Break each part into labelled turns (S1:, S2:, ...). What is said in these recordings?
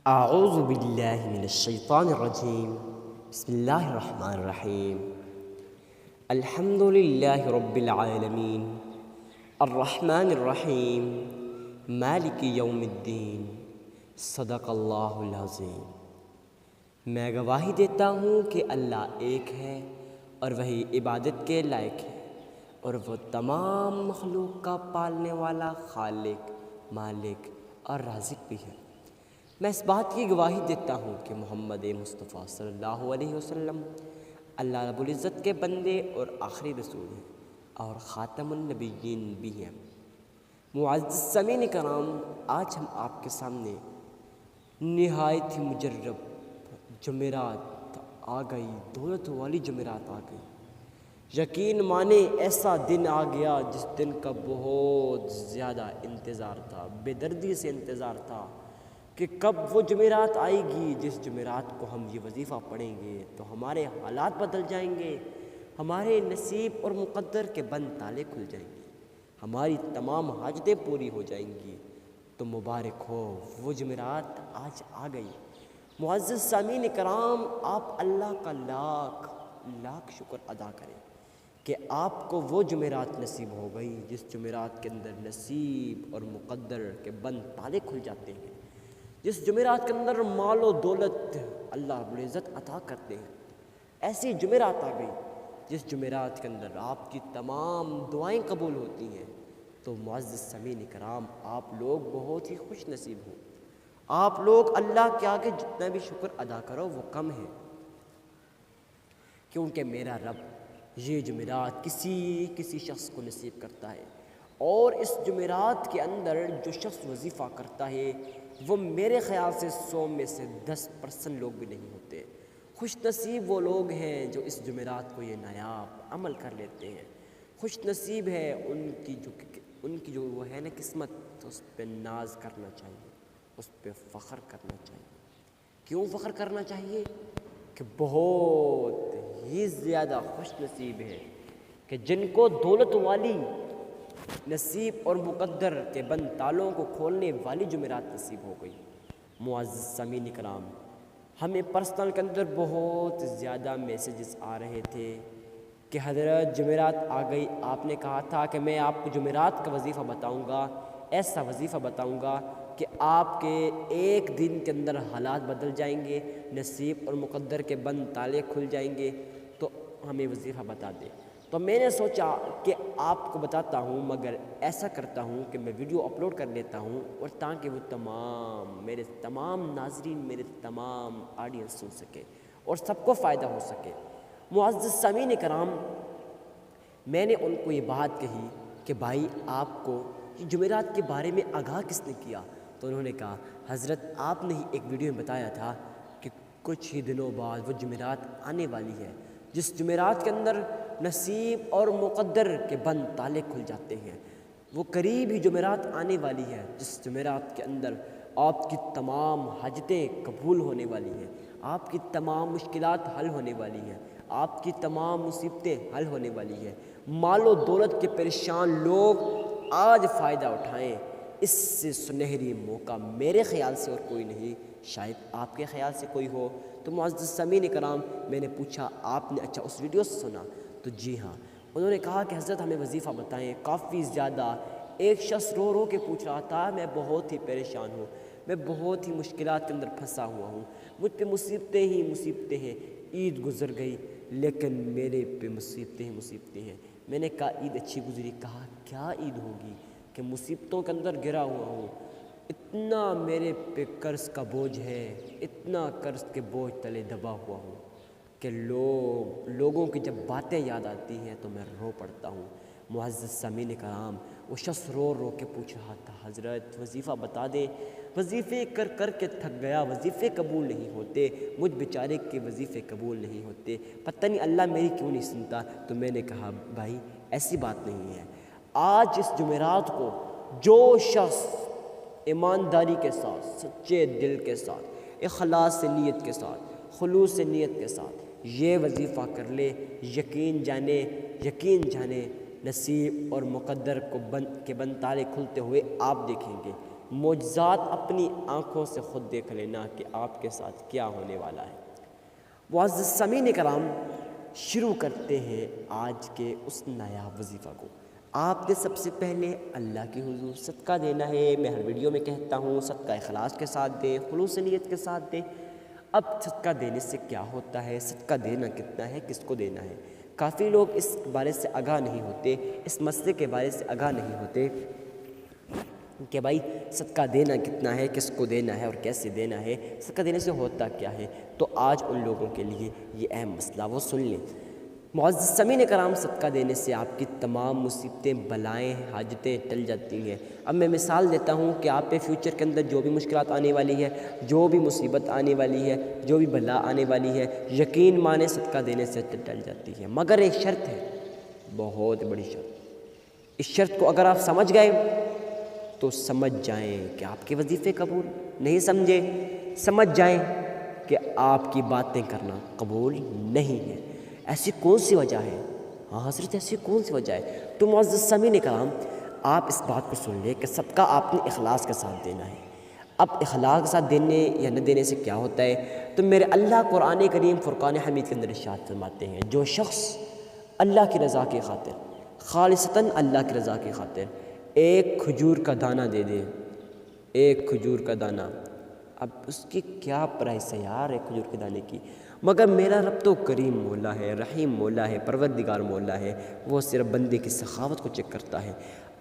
S1: اعوذ باللہ من الشیطان الرجیم بسم اللہ الرحمن الرحیم الحمد للہ رب العالمین الرحمن الرحیم مالک یوم الدین صدق اللہ العظیم۔ میں گواہی دیتا ہوں کہ اللہ ایک ہے اور وہی عبادت کے لائق ہے، اور وہ تمام مخلوق کا پالنے والا خالق، مالک اور رازق بھی ہے۔ میں اس بات کی گواہی دیتا ہوں کہ محمد مصطفیٰ صلی اللہ علیہ وسلم اللہ رب العزت کے بندے اور آخری رسول ہیں اور خاتم النبیین بھی ہیں۔ معزز سامعین کرام، آج ہم آپ کے سامنے نہایت ہی مجرب جمعرات آ گئی، دولت والی جمعرات آ گئی۔ یقین مانے ایسا دن آ گیا جس دن کا بہت زیادہ انتظار تھا، بے دردی سے انتظار تھا کہ کب وہ جمعرات آئے گی جس جمعرات کو ہم یہ وظیفہ پڑھیں گے تو ہمارے حالات بدل جائیں گے، ہمارے نصیب اور مقدر کے بند تالے کھل جائیں گے، ہماری تمام حاجتیں پوری ہو جائیں گی۔ تو مبارک ہو، وہ جمعرات آج آ گئی۔ معزز سامعین کرام، آپ اللہ کا لاکھ لاکھ شکر ادا کریں کہ آپ کو وہ جمعرات نصیب ہو گئی جس جمعرات کے اندر نصیب اور مقدر کے بند تالے کھل جاتے ہیں، جس جمعرات کے اندر مال و دولت اللہ رب العزت عطا کرتے ہیں۔ ایسی جمعرات آ گئی جس جمعرات کے اندر آپ کی تمام دعائیں قبول ہوتی ہیں۔ تو معزز سامعین کرام، آپ لوگ بہت ہی خوش نصیب ہو۔ آپ لوگ اللہ کے آگے جتنا بھی شکر ادا کرو وہ کم ہے، کیونکہ میرا رب یہ جمعرات کسی شخص کو نصیب کرتا ہے، اور اس جمعرات کے اندر جو شخص وظیفہ کرتا ہے وہ میرے خیال سے 100 میں سے 10% لوگ بھی نہیں ہوتے۔ خوش نصیب وہ لوگ ہیں جو اس جمعرات کو یہ نایاب عمل کر لیتے ہیں۔ خوش نصیب ہے ان کی جو وہ ہے نا قسمت، تو اس پہ ناز کرنا چاہیے، اس پہ فخر کرنا چاہیے۔ کیوں فخر کرنا چاہیے؟ کہ بہت ہی زیادہ خوش نصیب ہے کہ جن کو دولت والی نصیب اور مقدر کے بند تالوں کو کھولنے والی جمعرات نصیب ہو گئی۔ معزز سامعین کرام، ہمیں پرسنل کے اندر بہت زیادہ میسیجز آ رہے تھے کہ حضرت جمعرات آ گئی، آپ نے کہا تھا کہ میں آپ کو جمعرات کا وظیفہ بتاؤں گا، ایسا وظیفہ بتاؤں گا کہ آپ کے ایک دن کے اندر حالات بدل جائیں گے، نصیب اور مقدر کے بند تالے کھل جائیں گے، تو ہمیں وظیفہ بتا دیں۔ تو میں نے سوچا کہ آپ کو بتاتا ہوں، مگر ایسا کرتا ہوں کہ میں ویڈیو اپلوڈ کر لیتا ہوں، اور تاکہ وہ میرے تمام ناظرین، میرے تمام آڈینس سن سکے اور سب کو فائدہ ہو سکے۔ معزز سامعین کرام، میں نے ان کو یہ بات کہی کہ بھائی آپ کو جمعرات کے بارے میں آگاہ کس نے کیا؟ تو انہوں نے کہا حضرت آپ نے ہی ایک ویڈیو میں بتایا تھا کہ کچھ ہی دنوں بعد وہ جمعرات آنے والی ہے جس جمعرات کے اندر نصیب اور مقدر کے بند تالے کھل جاتے ہیں۔ وہ قریب ہی جمعرات آنے والی ہے جس جمعرات کے اندر آپ کی تمام حاجتیں قبول ہونے والی ہیں، آپ کی تمام مشکلات حل ہونے والی ہیں، آپ کی تمام مصیبتیں حل ہونے والی ہیں۔ مال و دولت کے پریشان لوگ آج فائدہ اٹھائیں، اس سے سنہری موقع میرے خیال سے اور کوئی نہیں، شاید آپ کے خیال سے کوئی ہو۔ تو معزز سامعین کرام، میں نے پوچھا آپ نے اچھا اس ویڈیو سے سنا؟ تو جی ہاں۔ انہوں نے کہا کہ حضرت ہمیں وظیفہ بتائیں، کافی زیادہ ایک شخص رو رو کے پوچھ رہا تھا میں بہت ہی پریشان ہوں، میں بہت ہی مشکلات کے اندر پھنسا ہوا ہوں، مجھ پہ مصیبتیں ہی مصیبتیں ہیں، عید گزر گئی لیکن میرے پہ مصیبتیں ہی مصیبتیں ہیں۔ میں نے کہا عید اچھی گزری؟ کہا کیا عید ہوگی کہ مصیبتوں کے اندر گرا ہوا ہوں، اتنا میرے پہ قرض کا بوجھ ہے، اتنا قرض کے بوجھ تلے دبا ہوا ہوں کہ لوگوں کی جب باتیں یاد آتی ہیں تو میں رو پڑتا ہوں۔ معزز سامعین کرام، وہ شخص رو رو کے پوچھ رہا تھا حضرت وظیفہ بتا دیں، وظیفے کر کے تھک گیا، وظیفے قبول نہیں ہوتے، مجھ بیچارے کے وظیفے قبول نہیں ہوتے، پتہ نہیں اللہ میری کیوں نہیں سنتا۔ تو میں نے کہا بھائی ایسی بات نہیں ہے، آج اس جمعرات کو جو شخص ایمانداری کے ساتھ، سچے دل کے ساتھ، اخلاص سے نیت کے ساتھ، خلوص سے نیت کے ساتھ یہ وظیفہ کر لے، یقین جانے نصیب اور مقدر کے بند تالے کھلتے ہوئے آپ دیکھیں گے۔ معجزات اپنی آنکھوں سے خود دیکھ لینا کہ آپ کے ساتھ کیا ہونے والا ہے۔ معزز سامعین کرام، شروع کرتے ہیں آج کے اس نایاب وظیفہ کو۔ آپ نے سب سے پہلے اللہ کی حضور صدقہ دینا ہے۔ میں ہر ویڈیو میں کہتا ہوں صدقہ اخلاص کے ساتھ دیں، خلوص نیت کے ساتھ دیں۔ اب صدقہ دینے سے کیا ہوتا ہے، صدقہ دینا کتنا ہے، کس کو دینا ہے؟ کافی لوگ اس بارے سے آگاہ نہیں ہوتے، اس مسئلے کے بارے سے آگاہ نہیں ہوتے کہ بھائی صدقہ دینا کتنا ہے، کس کو دینا ہے اور کیسے دینا ہے، صدقہ دینے سے ہوتا کیا ہے۔ تو آج ان لوگوں کے لیے یہ اہم مسئلہ وہ سن لیں۔ معزز سامعین کرام، صدقہ دینے سے آپ کی تمام مصیبتیں، بلائیں، حاجتیں ٹل جاتی ہیں۔ اب میں مثال دیتا ہوں کہ آپ پہ فیوچر کے اندر جو بھی مشکلات آنے والی ہے، جو بھی مصیبت آنے والی ہے، جو بھی بلا آنے والی ہے، یقین مانیں صدقہ دینے سے ٹل جاتی ہے۔ مگر ایک شرط ہے، بہت بڑی شرط۔ اس شرط کو اگر آپ سمجھ گئے تو سمجھ جائیں کہ آپ کے وظیفے قبول، نہیں سمجھے سمجھ جائیں کہ آپ کی باتیں کرنا قبول نہیں ہے۔ ایسی کون سی وجہ ہے؟ ہاں حضرت، ایسی کون سی وجہ ہے؟ تو معزز سامعین کرام، آپ اس بات کو سن لیں کہ صدقہ آپ نے اخلاص کے ساتھ دینا ہے۔ اب اخلاص کے ساتھ دینے یا نہ دینے سے کیا ہوتا ہے؟ تو میرے اللہ قرآن کریم فرقان حمید کے اندر ارشاد فرماتے ہیں، جو شخص اللہ کی رضا کی خاطر، خالصتاً اللہ کی رضا کی خاطر ایک کھجور کا دانہ دے دے، ایک کھجور کا دانہ، اب اس کی کیا پرائس ہے یار ایک کھجور کے دانے کی؟ مگر میرا رب تو کریم مولا ہے، رحیم مولا ہے، پروردگار مولا ہے، وہ صرف بندے کی سخاوت کو چیک کرتا ہے۔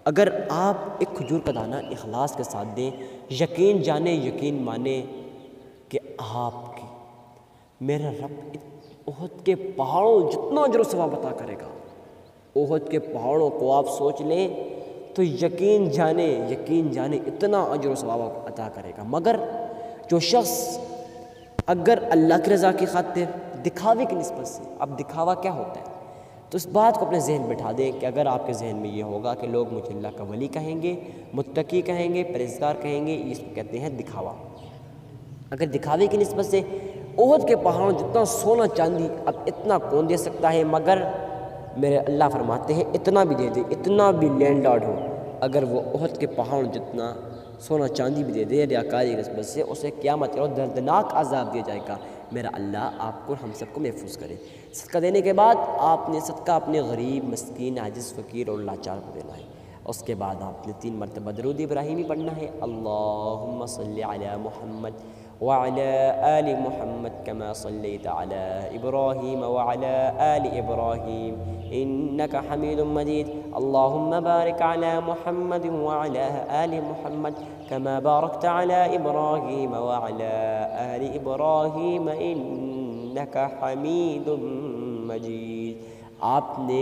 S1: اگر آپ ایک کھجور کا دانہ اخلاص کے ساتھ دیں، یقین جانیں، یقین مانیں کہ آپ کی میرا رب احد کے پہاڑوں جتنا اجر و ثواب عطا کرے گا۔ احد کے پہاڑوں کو آپ سوچ لیں تو یقین جانیں اتنا اجر و ثواب عطا کرے گا۔ مگر جو شخص اگر اللہ کی رضا کی خاطر دکھاوے کی نسبت سے، اب دکھاوا کیا ہوتا ہے؟ تو اس بات کو اپنے ذہن بٹھا دیں کہ اگر آپ کے ذہن میں یہ ہوگا کہ لوگ مجھے اللہ کا ولی کہیں گے، متقی کہیں گے، پرہیزگار کہیں گے، اس کو کہتے ہیں دکھاوا۔ اگر دکھاوے کی نسبت سے احد کے پہاڑوں جتنا سونا چاندی اب اتنا کون دے سکتا ہے، مگر میرے اللہ فرماتے ہیں اتنا بھی دے دے، اتنا بھی لینڈ لارڈ ہو، اگر وہ احد کے پہاڑوں جتنا سونا چاندی بھی دے دے ریاکاری کی نسبت سے، اسے قیامت کے روز دردناک عذاب دیا جائے گا۔ میرا اللہ آپ کو ہم سب کو محفوظ کرے۔ صدقہ دینے کے بعد آپ نے صدقہ اپنے غریب، مسکین، عاجز، فقیر اور لاچار کو دینا ہے۔ اس کے بعد آپ نے 3 مرتبہ درود ابراہیمی پڑھنا ہے، اللہم صلی علی محمد وعلى آل محمد كما صليت على إبراهيم وعلى آل إبراهيم إنك حميد مجيد اللهم بارك على محمد وعلى آل محمد كما باركت على إبراهيم وعلى آل إبراهيم إنك حميد مجيد۔ آپ نے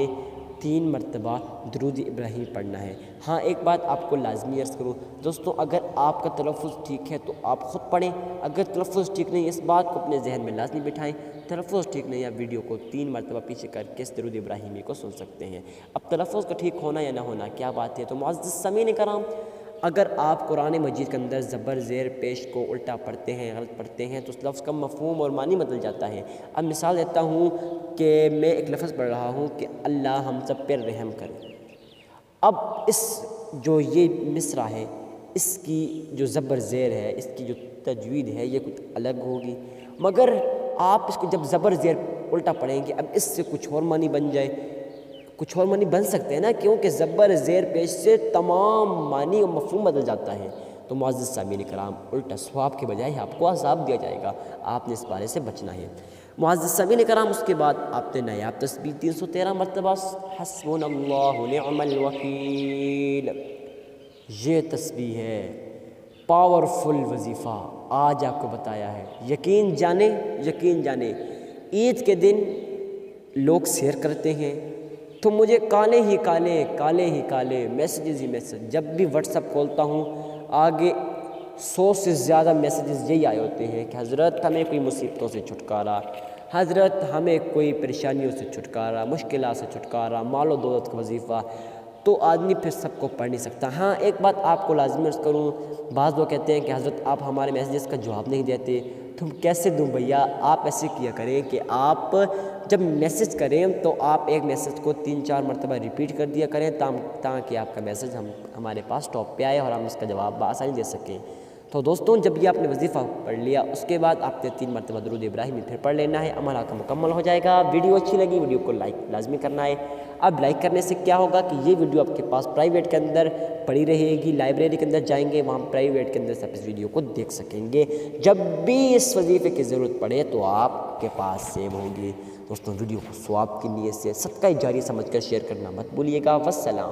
S1: 3 مرتبہ درود ابراہیم پڑھنا ہے۔ ہاں ایک بات آپ کو لازمی عرض کروں دوستوں، اگر آپ کا تلفظ ٹھیک ہے تو آپ خود پڑھیں، اگر تلفظ ٹھیک نہیں اس بات کو اپنے ذہن میں لازمی بٹھائیں۔ تلفظ ٹھیک نہیں، آپ ویڈیو کو 3 مرتبہ پیچھے کر کے اس درود ابراہیمی کو سن سکتے ہیں۔ اب تلفظ کا ٹھیک ہونا یا نہ ہونا کیا بات ہے؟ تو معزز سامعین کرام، اگر آپ قرآن مجید کے اندر زبر زیر پیش کو الٹا پڑھتے ہیں، غلط پڑھتے ہیں، تو اس لفظ کا مفہوم اور معنی بدل جاتا ہے۔ اب مثال دیتا ہوں کہ میں ایک لفظ پڑھ رہا ہوں کہ اللہ ہم سب پر رحم کرے۔ اب اس جو یہ مصرع ہے، اس کی جو زبر زیر ہے، اس کی جو تجوید ہے، یہ کچھ الگ ہوگی، مگر آپ اس کو جب زبر زیر الٹا پڑھیں گے، اب اس سے کچھ اور معنی بن جائے، کچھ اور معنی بن سکتے ہیں نا، کیونکہ زبر زیر پیش سے تمام معنی و مفہوم بدل جاتا ہے۔ تو معزز سامعین کرام، الٹا ثواب کے بجائے آپ کو عذاب دیا جائے گا، آپ نے اس بارے سے بچنا ہے۔ معزز سامعین کرام، اس کے بعد آپ نے نایاب تسبیح 313 مرتبہ حسبنا اللہ نعم الوکیل، یہ تسبیح ہے، پاورفل وظیفہ آج آپ کو بتایا ہے۔ یقین جانیں عید کے دن لوگ سیر کرتے ہیں تو مجھے کالے ہی کالے میسیجز ہی میسیج، جب بھی واٹس ایپ کھولتا ہوں آگے 100 سے زیادہ میسیجز یہی آئے ہوتے ہیں کہ حضرت ہمیں کوئی مصیبتوں سے چھٹکارا، حضرت ہمیں کوئی پریشانیوں سے چھٹکارا، مشکلات سے چھٹکارا، مال و دولت کا وظیفہ، تو آدمی پھر سب کو پڑھ نہیں سکتا۔ ہاں ایک بات آپ کو لازمی عرض کروں، بعض لوگ کہتے ہیں کہ حضرت آپ ہمارے میسیجز کا جواب نہیں دیتے، تم کیسے دوں بھیا؟ آپ ایسے کیا کریں کہ آپ جب میسیج کریں تو آپ ایک میسیج کو 3-4 مرتبہ ریپیٹ کر دیا کریں تاکہ آپ کا میسیج ہمارے پاس ٹاپ پہ آئے اور ہم اس کا جواب بآسانی دے سکیں۔ تو دوستوں جب یہ آپ نے وظیفہ پڑھ لیا اس کے بعد آپ نے 3 مرتبہ درود ابراہیمی پھر پڑھ لینا ہے، عمل آپ کا مکمل ہو جائے گا۔ ویڈیو اچھی لگی ویڈیو کو لائک لازمی کرنا ہے۔ اب لائک کرنے سے کیا ہوگا کہ یہ ویڈیو آپ کے پاس پرائیویٹ کے اندر پڑی رہے گی، لائبریری کے اندر جائیں گے وہاں پرائیویٹ کے اندر سے آپ اس ویڈیو کو دیکھ سکیں گے، جب بھی اس وظیفے کی ضرورت پڑے تو آپ کے پاس سیو ہوگی۔ دوستوں ویڈیو کو ثواب کی نیت سے صدقہ جاریہ سمجھ کر شیئر کرنا مت بھولیے گا۔ والسلام۔